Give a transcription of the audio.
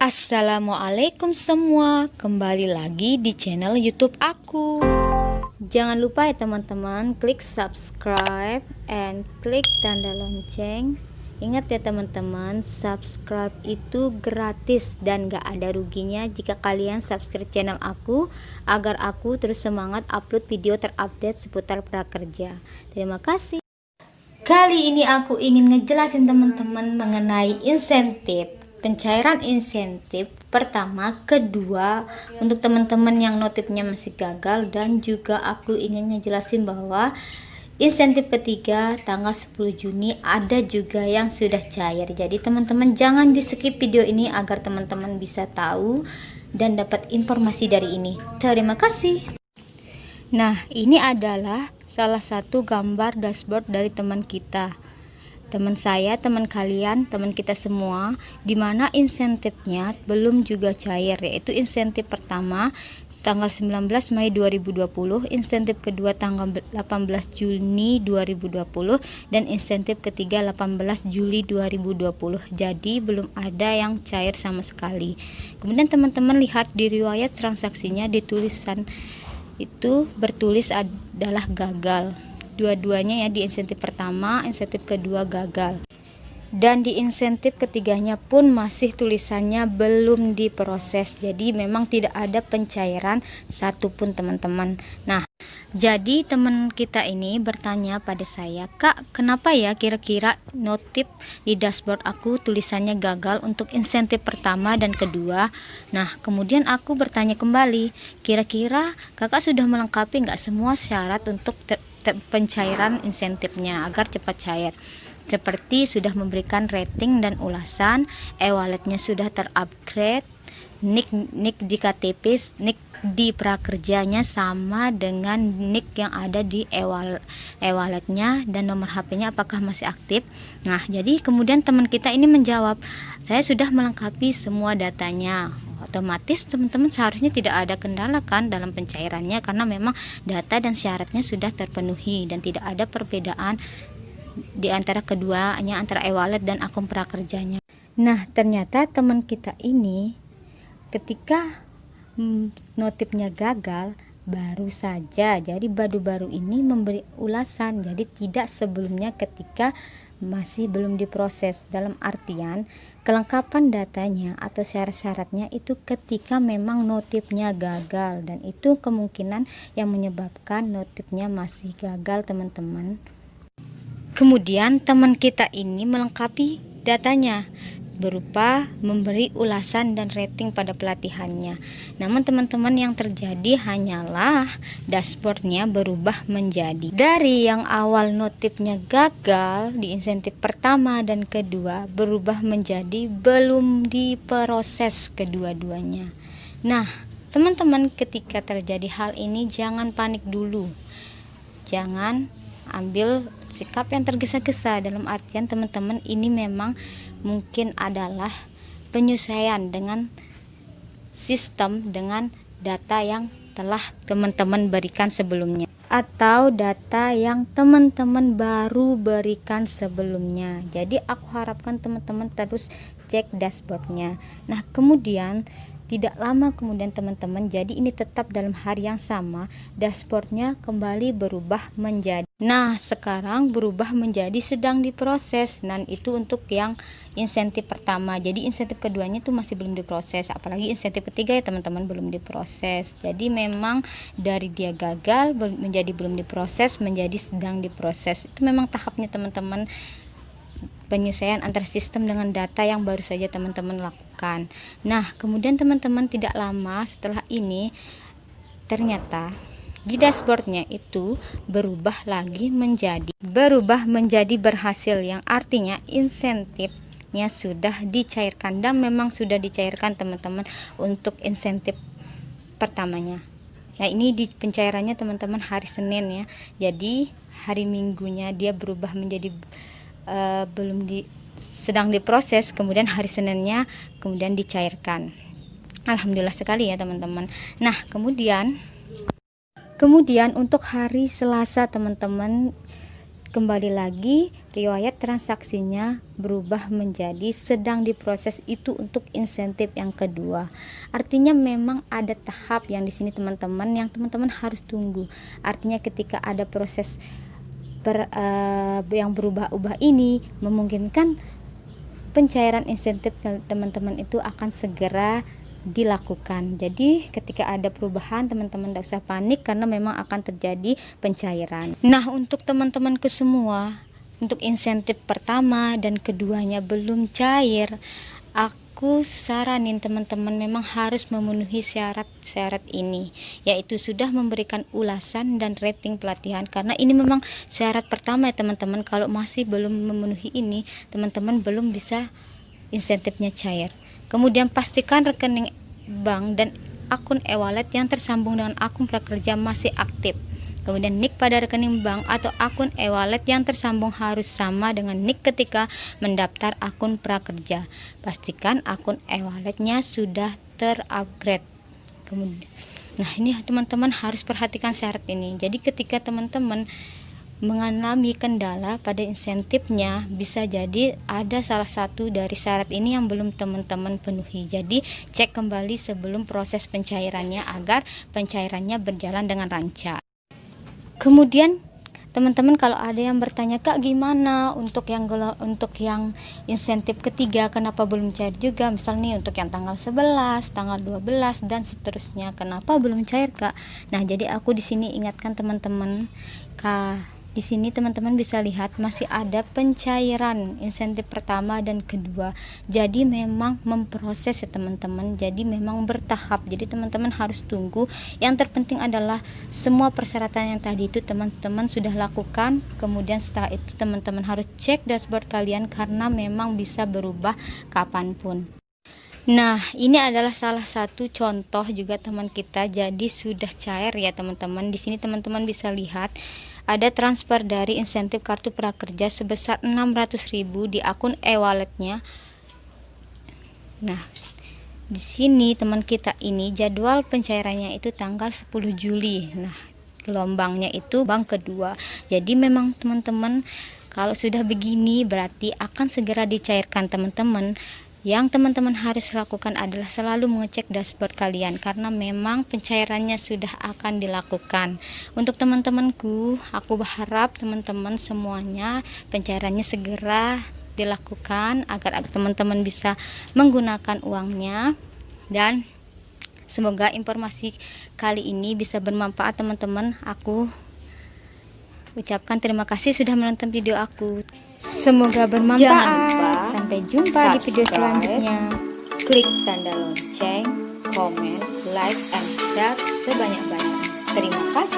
Assalamualaikum semua, kembali lagi di channel YouTube aku. Jangan lupa ya teman-teman, klik subscribe and klik tanda lonceng. Ingat ya teman-teman, subscribe itu gratis dan gak ada ruginya jika kalian subscribe channel aku, agar aku terus semangat upload video terupdate seputar prakerja. Terima kasih. Kali ini aku ingin ngejelasin teman-teman mengenai insentif, pencairan insentif pertama, kedua untuk teman-teman yang notifnya masih gagal, dan juga aku ingin ngejelasin bahwa insentif ketiga tanggal 10 Juni ada juga yang sudah cair. Jadi teman-teman jangan di skip video ini agar teman-teman bisa tahu dan dapat informasi dari ini. Terima kasih. Nah, ini adalah salah satu gambar dashboard dari teman kita, teman saya, teman kalian, teman kita semua, dimana insentifnya belum juga cair, yaitu insentif pertama tanggal 19 Mei 2020, insentif kedua tanggal 18 Juni 2020, dan insentif ketiga 18 Juli 2020. Jadi belum ada yang cair sama sekali. Kemudian teman-teman lihat di riwayat transaksinya, di tulisan itu bertulis adalah gagal. Dua-duanya ya, di insentif pertama, insentif kedua gagal. Dan di insentif ketiganya pun masih tulisannya belum diproses. Jadi memang tidak ada pencairan satupun teman-teman. Nah, jadi teman kita ini bertanya pada saya, "Kak, kenapa ya kira-kira notif di dashboard aku tulisannya gagal untuk insentif pertama dan kedua?" Nah, kemudian aku bertanya kembali, kira-kira kakak sudah melengkapi nggak semua syarat untuk pencairan insentifnya agar cepat cair? Seperti sudah memberikan rating dan ulasan, e-walletnya sudah terupgrade, nick di KTP, nick di prakerjanya sama dengan nick yang ada di e-walletnya, dan nomor HP-nya apakah masih aktif. Nah, jadi kemudian teman kita ini menjawab, "Saya sudah melengkapi semua datanya." Otomatis teman-teman seharusnya tidak ada kendala kan dalam pencairannya, karena memang data dan syaratnya sudah terpenuhi dan tidak ada perbedaan di antara keduanya, antara e-wallet dan akun prakerjanya. Nah, ternyata teman kita ini ketika notifnya gagal baru saja, jadi baru-baru ini memberi ulasan, jadi tidak sebelumnya ketika masih belum diproses. Dalam artian kelengkapan datanya atau syarat-syaratnya itu ketika memang notifnya gagal, dan itu kemungkinan yang menyebabkan notifnya masih gagal teman-teman. Kemudian teman kita ini melengkapi datanya berupa memberi ulasan dan rating pada pelatihannya. Namun teman-teman, yang terjadi hanyalah dashboardnya berubah menjadi dari yang awal notifnya gagal di insentif pertama dan kedua berubah menjadi belum diproses kedua-duanya. Nah, teman-teman, ketika terjadi hal ini jangan panik dulu. Jangan ambil sikap yang tergesa-gesa, dalam artian teman-teman ini memang mungkin adalah penyesuaian dengan sistem, dengan data yang telah teman-teman berikan sebelumnya atau data yang teman-teman baru berikan sebelumnya. Jadi aku harapkan teman-teman terus cek dashboardnya. Nah, kemudian tidak lama kemudian teman-teman, jadi ini tetap dalam hari yang sama, dashboardnya kembali berubah menjadi, nah sekarang berubah menjadi sedang diproses. Dan itu untuk yang insentif pertama. Jadi insentif keduanya itu masih belum diproses, apalagi insentif ketiga ya teman-teman belum diproses. Jadi memang dari dia gagal menjadi belum diproses menjadi sedang diproses. Itu memang tahapnya teman-teman, penyesuaian antara sistem dengan data yang baru saja teman-teman lakukan. Nah, kemudian teman-teman tidak lama setelah ini ternyata di dashboardnya itu berubah menjadi berhasil, yang artinya insentifnya sudah dicairkan, dan memang sudah dicairkan teman-teman untuk insentif pertamanya. Nah, ini di pencairannya teman-teman hari Senin ya. Jadi hari Minggunya dia berubah menjadi sedang diproses, kemudian hari Seninnya kemudian dicairkan. Alhamdulillah sekali ya teman-teman. Nah, kemudian untuk hari Selasa teman-teman, kembali lagi riwayat transaksinya berubah menjadi sedang diproses, itu untuk insentif yang kedua. Artinya memang ada tahap yang di sini teman-teman yang teman-teman harus tunggu. Artinya ketika ada proses yang berubah-ubah ini memungkinkan pencairan insentif teman-teman itu akan segera dilakukan. Jadi ketika ada perubahan teman-teman tidak usah panik karena memang akan terjadi pencairan. Nah, untuk teman-temanku semua, untuk insentif pertama dan keduanya belum cair, aku saranin teman-teman memang harus memenuhi syarat-syarat ini, yaitu sudah memberikan ulasan dan rating pelatihan, karena ini memang syarat pertama ya teman-teman. Kalau masih belum memenuhi ini, teman-teman belum bisa insentifnya cair. Kemudian pastikan rekening bank dan akun e-wallet yang tersambung dengan akun prakerja masih aktif. Kemudian NIK pada rekening bank atau akun e-wallet yang tersambung harus sama dengan NIK ketika mendaftar akun prakerja. Pastikan akun e-walletnya sudah terupgrade. Kemudian, nah ini teman-teman harus perhatikan syarat ini. Jadi ketika teman-teman mengalami kendala pada insentifnya, bisa jadi ada salah satu dari syarat ini yang belum teman-teman penuhi. Jadi cek kembali sebelum proses pencairannya agar pencairannya berjalan dengan lancar. Kemudian teman-teman kalau ada yang bertanya, Kak gimana untuk yang insentif ketiga, kenapa belum cair juga? Misalnya untuk yang tanggal 11, tanggal 12 dan seterusnya, kenapa belum cair, Kak? Nah, jadi aku di sini ingatkan teman-teman, Kak, di sini teman-teman bisa lihat masih ada pencairan insentif pertama dan kedua. Jadi memang memproses ya teman-teman. Jadi memang bertahap. Jadi teman-teman harus tunggu. Yang terpenting adalah semua persyaratan yang tadi itu teman-teman sudah lakukan. Kemudian setelah itu teman-teman harus cek dashboard kalian karena memang bisa berubah kapanpun. Nah, ini adalah salah satu contoh juga teman kita. Jadi sudah cair ya teman-teman. Di sini teman-teman bisa lihat ada transfer dari insentif kartu prakerja sebesar 600.000 di akun e-walletnya. Nah, di sini teman kita ini jadwal pencairannya itu tanggal 10 Juli. Nah, gelombangnya itu bank kedua. Jadi memang teman-teman kalau sudah begini berarti akan segera dicairkan teman-teman. Yang teman-teman harus lakukan adalah selalu mengecek dashboard kalian karena memang pencairannya sudah akan dilakukan. Untuk teman-temanku, aku berharap teman-teman semuanya pencairannya segera dilakukan agar teman-teman bisa menggunakan uangnya, dan semoga informasi kali ini bisa bermanfaat teman-teman. Aku ucapkan terima kasih sudah menonton video aku. Semoga bermanfaat. Sampai jumpa di video selanjutnya. Klik tanda lonceng, komen, like, and share sebanyak-banyaknya. Terima kasih.